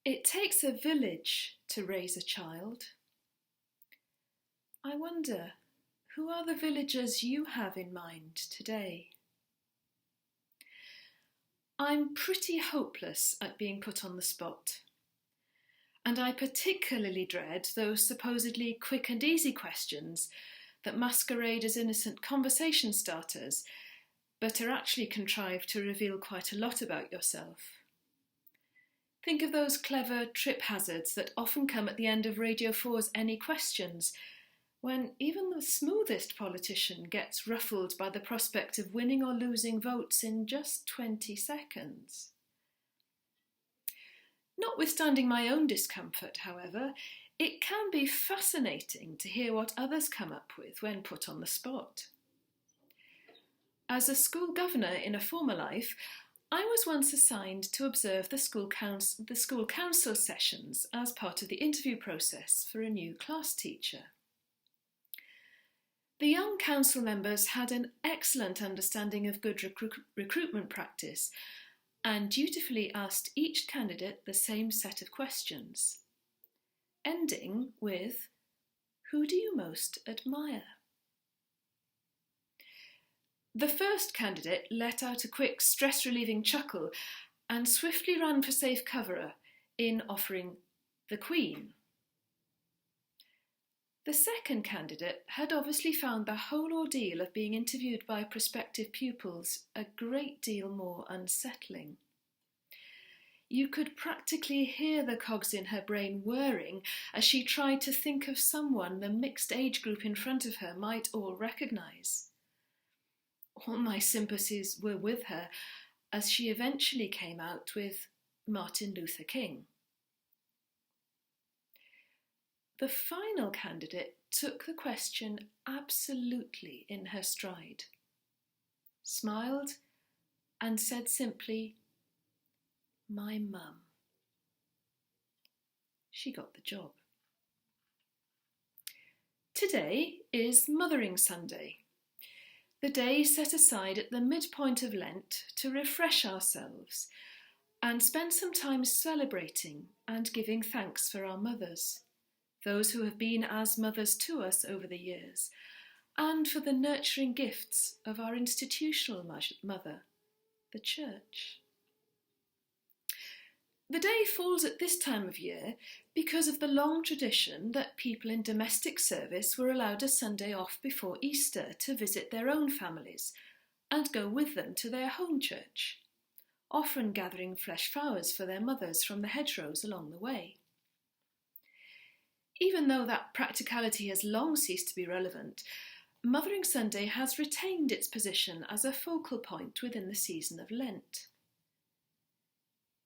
It takes a village to raise a child. I wonder, who are the villagers you have in mind today? I'm pretty hopeless at being put on the spot. And I particularly dread those supposedly quick and easy questions that masquerade as innocent conversation starters, but are actually contrived to reveal quite a lot about yourself. Think of those clever trip hazards that often come at the end of Radio 4's Any Questions, when even the smoothest politician gets ruffled by the prospect of winning or losing votes in just 20 seconds. Notwithstanding my own discomfort, however, it can be fascinating to hear what others come up with when put on the spot. As a school governor in a former life, I was once assigned to observe the school council sessions as part of the interview process for a new class teacher. The young council members had an excellent understanding of good recruitment practice and dutifully asked each candidate the same set of questions, ending with, "Who do you most admire?" The first candidate let out a quick, stress-relieving chuckle and swiftly ran for safe cover in offering the Queen. The second candidate had obviously found the whole ordeal of being interviewed by prospective pupils a great deal more unsettling. You could practically hear the cogs in her brain whirring as she tried to think of someone the mixed age group in front of her might all recognise. All my sympathies were with her as she eventually came out with Martin Luther King. The final candidate took the question absolutely in her stride, smiled and said simply, "My mum." She got the job. Today is Mothering Sunday, the day set aside at the midpoint of Lent to refresh ourselves and spend some time celebrating and giving thanks for our mothers, those who have been as mothers to us over the years, and for the nurturing gifts of our institutional mother, the Church. The day falls at this time of year because of the long tradition that people in domestic service were allowed a Sunday off before Easter to visit their own families and go with them to their home church, often gathering fresh flowers for their mothers from the hedgerows along the way. Even though that practicality has long ceased to be relevant, Mothering Sunday has retained its position as a focal point within the season of Lent.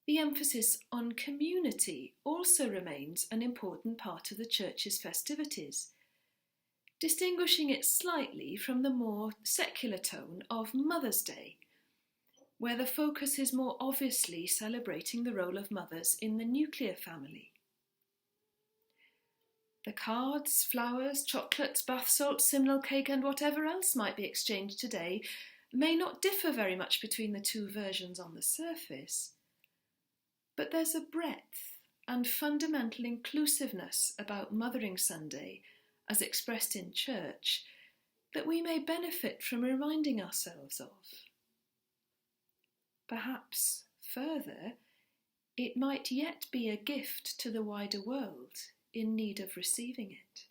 The emphasis on community also remains an important part of the Church's festivities, distinguishing it slightly from the more secular tone of Mother's Day, where the focus is more obviously celebrating the role of mothers in the nuclear family. The cards, flowers, chocolates, bath salts, simnel cake and whatever else might be exchanged today may not differ very much between the two versions on the surface, but there's a breadth and fundamental inclusiveness about Mothering Sunday, as expressed in church, that we may benefit from reminding ourselves of. Perhaps, further, it might yet be a gift to the wider world in need of receiving it.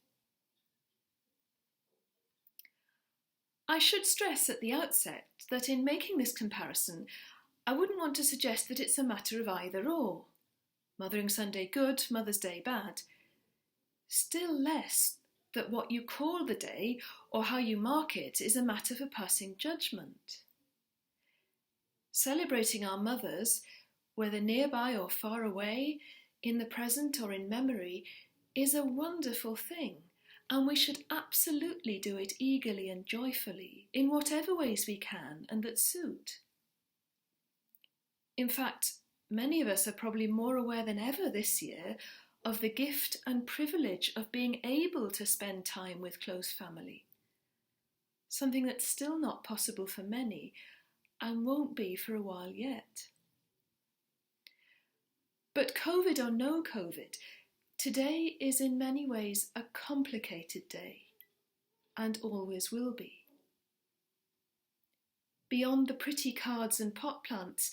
I should stress at the outset that in making this comparison, I wouldn't want to suggest that it's a matter of either or. Mothering Sunday good, Mother's Day bad. Still less that what you call the day or how you mark it is a matter for passing judgment. Celebrating our mothers, whether nearby or far away, in the present or in memory, is a wonderful thing, and we should absolutely do it eagerly and joyfully, in whatever ways we can and that suit. In fact, many of us are probably more aware than ever this year of the gift and privilege of being able to spend time with close family, something that's still not possible for many and won't be for a while yet. But COVID or no COVID, today is in many ways a complicated day, and always will be. Beyond the pretty cards and pot plants,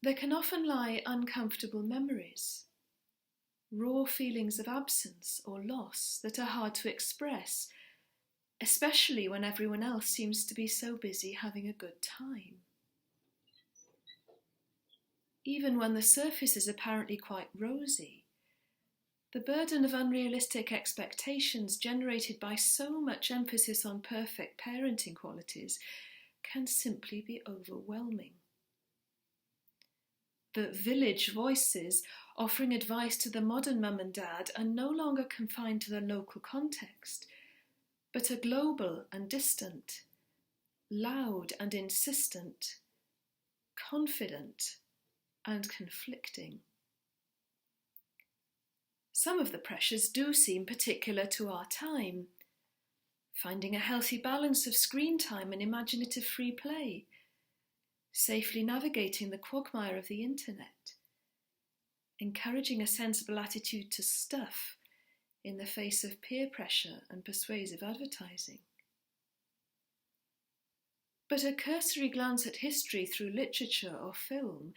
there can often lie uncomfortable memories, raw feelings of absence or loss that are hard to express, especially when everyone else seems to be so busy having a good time. Even when the surface is apparently quite rosy, the burden of unrealistic expectations generated by so much emphasis on perfect parenting qualities can simply be overwhelming. The village voices offering advice to the modern mum and dad are no longer confined to the local context, but are global and distant, loud and insistent, confident and conflicting. Some of the pressures do seem particular to our time. Finding a healthy balance of screen time and imaginative free play, safely navigating the quagmire of the internet, encouraging a sensible attitude to stuff in the face of peer pressure and persuasive advertising. But a cursory glance at history through literature or film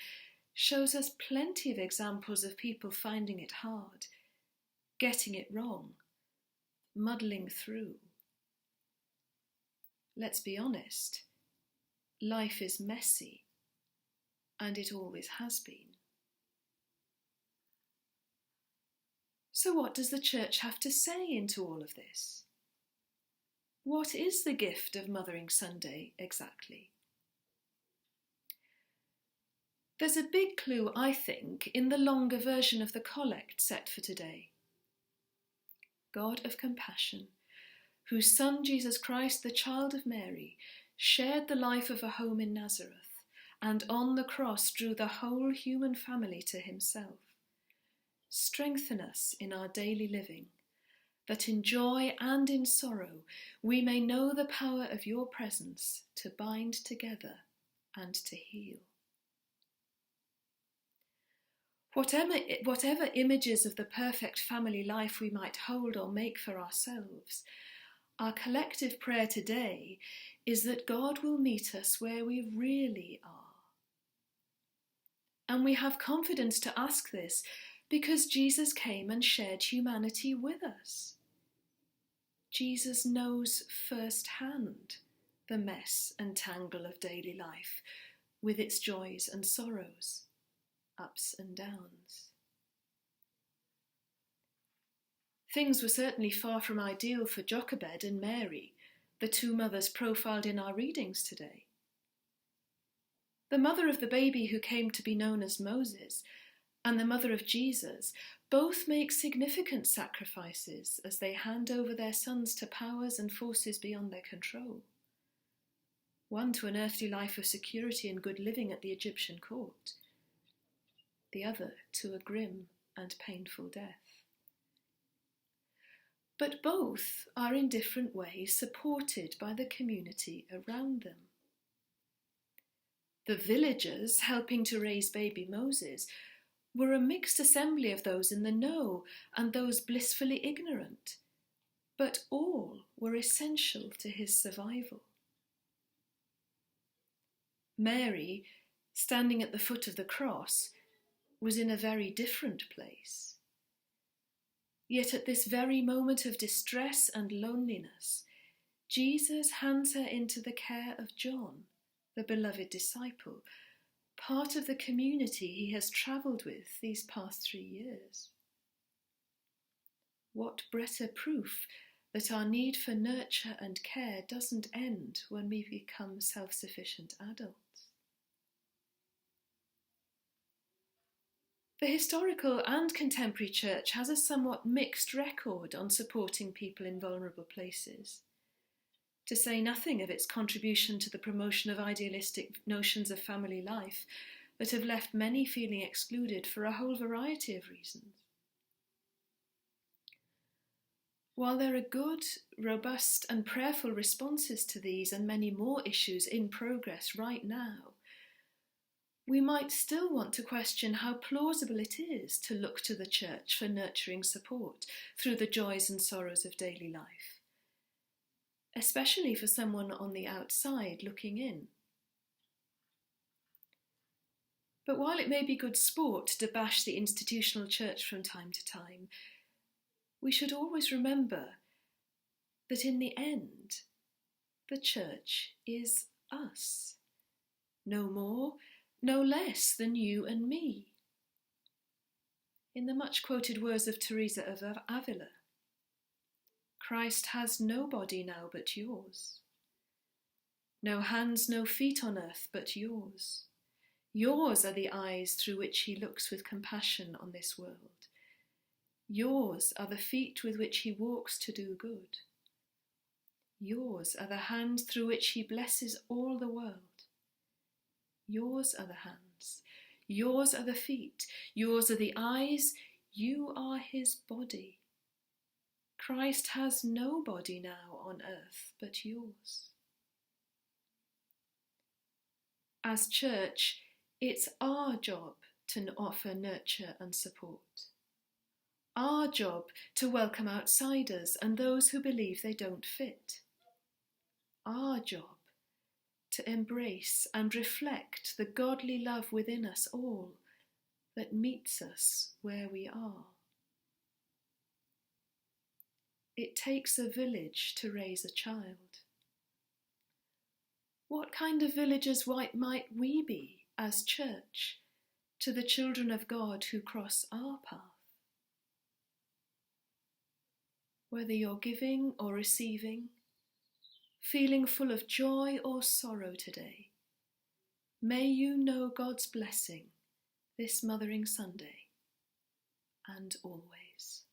shows us plenty of examples of people finding it hard, getting it wrong, muddling through. Let's be honest, life is messy, and it always has been. So what does the Church have to say into all of this? What is the gift of Mothering Sunday exactly? There's a big clue, I think, in the longer version of the collect set for today. God of compassion, whose Son Jesus Christ, the child of Mary, shared the life of a home in Nazareth, and on the cross drew the whole human family to himself. Strengthen us in our daily living, that in joy and in sorrow we may know the power of your presence to bind together and to heal. Whatever images of the perfect family life we might hold or make for ourselves, our collective prayer today is that God will meet us where we really are. And we have confidence to ask this because Jesus came and shared humanity with us. Jesus knows firsthand the mess and tangle of daily life, with its joys and sorrows, ups and downs. Things were certainly far from ideal for Jochebed and Mary, the two mothers profiled in our readings today. The mother of the baby who came to be known as Moses and the mother of Jesus both make significant sacrifices as they hand over their sons to powers and forces beyond their control. One to an earthly life of security and good living at the Egyptian court, the other to a grim and painful death. But both are in different ways supported by the community around them. The villagers helping to raise baby Moses were a mixed assembly of those in the know and those blissfully ignorant, but all were essential to his survival. Mary, standing at the foot of the cross, was in a very different place. Yet at this very moment of distress and loneliness, Jesus hands her into the care of John, the beloved disciple, part of the community he has travelled with these past 3 years. What better proof that our need for nurture and care doesn't end when we become self-sufficient adults? The historical and contemporary church has a somewhat mixed record on supporting people in vulnerable places, to say nothing of its contribution to the promotion of idealistic notions of family life that have left many feeling excluded for a whole variety of reasons. While there are good, robust and prayerful responses to these and many more issues in progress right now, we might still want to question how plausible it is to look to the church for nurturing support through the joys and sorrows of daily life, especially for someone on the outside looking in. But while it may be good sport to bash the institutional church from time to time, we should always remember that in the end, the church is us. No more, no less than you and me. In the much quoted words of Teresa of Avila, Christ has no body now but yours. No hands, no feet on earth but yours. Yours are the eyes through which he looks with compassion on this world. Yours are the feet with which he walks to do good. Yours are the hands through which he blesses all the world. Yours are the hands. Yours are the feet. Yours are the eyes. You are his body. Christ has no body now on earth but yours. As church, it's our job to offer nurture and support. Our job to welcome outsiders and those who believe they don't fit. Our job to embrace and reflect the godly love within us all that meets us where we are. It takes a village to raise a child. What kind of villagers might we be as church to the children of God who cross our path? Whether you're giving or receiving, feeling full of joy or sorrow today, may you know God's blessing this Mothering Sunday and always.